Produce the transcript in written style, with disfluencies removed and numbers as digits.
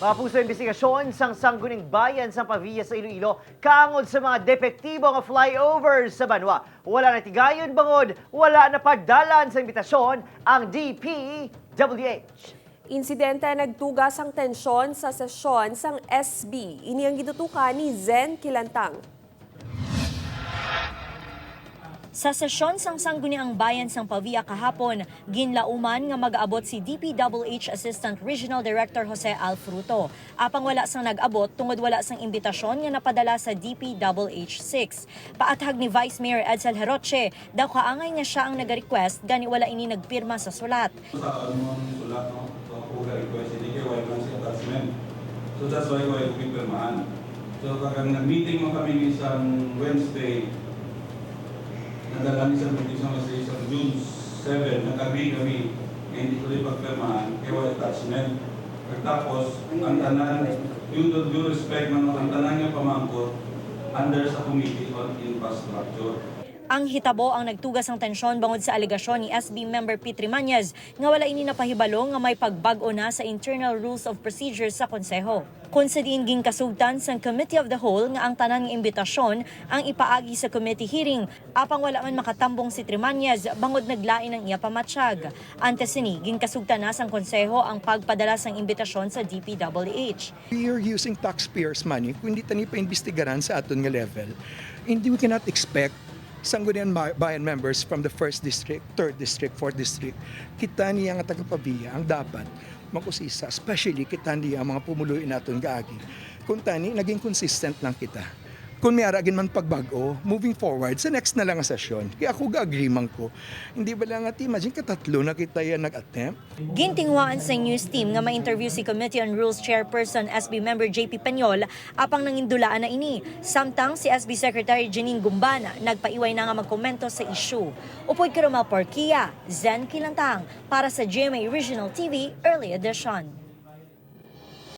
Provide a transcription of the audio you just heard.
Mga puso investigasyon sang Sangguning Bayan sa Pavia sa Iloilo kaangod sa mga depektibo nga flyovers sa Banwa. Wala na tigayon bangod, wala na pagdalan sa imbitasyon ang DPWH. Insidente nagtugas ang tensyon sa sesyon sang SB. Ini ang gitutukan ni Zen Kilantang. Sa sesyon sang Sangguniang Bayan sang Pavia kahapon, ginlauman nga mag-aabot si DPWH Assistant Regional Director Jose Alfruto. Apang wala sang nag-abot tungod wala sang imbitasyon nga napadala sa DPWH-6. Paathag ni Vice Mayor Edsel Heroche, daw kaangay nga siya ang nag-request gani wala ini nagpirma sa sulat. Sa anong sulat, no? So ako ga-request, hindi kayo wala lang si attachment. So that's why ko ay pipirmahan. So kagang nag-meeting mo kami isang Wednesday, nadala ni sa petition sa isang June 7, nag-agree kami na hindi tuloy pagpirmahan, kaya wala attachment. Tapos, ang tanan, due respect man ang tanan niya pamangkot under sa Committee on Infrastructure. Ang hitabo ang nagtugas ng tensyon bangod sa alegasyon ni SB member Pete Rimañez nga wala ini napahibalo nga may pagbago na sa internal rules of procedures sa konseho. Kung sa diin ging kasugtan sa Committee of the Whole nga ang tanan nga imbitasyon ang ipaagi sa committee hearing, apang wala man makatambong si Rimañez bangod naglain ang iya pamatsyag. Antes sini ging kasugtan na sang konseho ang pagpadala sang imbitasyon sa DPWH. We are using taxpayers' money kung hindi tani pa-imbestigaran sa aton nga level. Hindi we cannot expect Sangguniang Bayan members from the 1st District, 3rd District, 4th District, kita niya nga taga-Pavia ang dapat makusisa, especially kita niya ang mga pumuluin natin gaagi. Kung tani, naging consistent lang kita. Kung may aragin man pagbago, moving forward, sa next na lang ang sesyon. Kaya ako ga-agree man ko. Hindi ba lang at imagine katatlo na kita yan nag-attempt? Gintingwaan sa news team nga ma-interview si Committee on Rules Chairperson SB member JP Peñol apang nangindulaan na ini. Samtang si SB Secretary Janine Gumbana nagpaiway na nga magkomento sa issue. Upoy Caramel Porquia, Zen Kilantang para sa GMA Regional TV Early Edition.